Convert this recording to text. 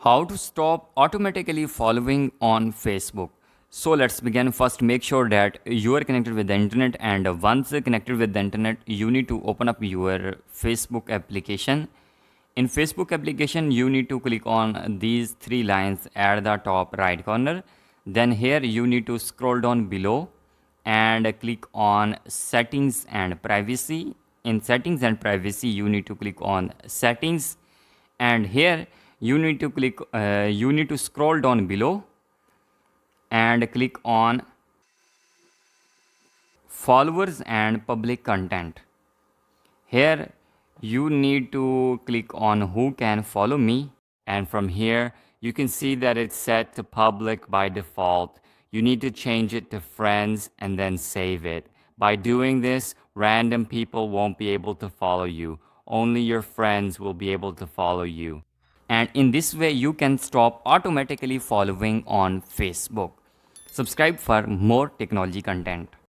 How to stop automatically following on Facebook. So let's begin. First, make sure that you are connected with the internet, and once you're connected with the internet, you need to open up your Facebook application. In Facebook application, you need to click on these three lines at the top right corner. Then here you need to scroll down below and click on settings and privacy. In settings and privacy, you need to click on settings, and here you need to scroll down below and click on followers and public content. Here you need to click on who can follow me, and from here you can see that it's set to public by default. You need to change it to friends and then save it. By doing this, random people won't be able to follow you. Only your friends will be able to follow you. And in this way you can stop automatically following on Facebook. Subscribe for more technology content.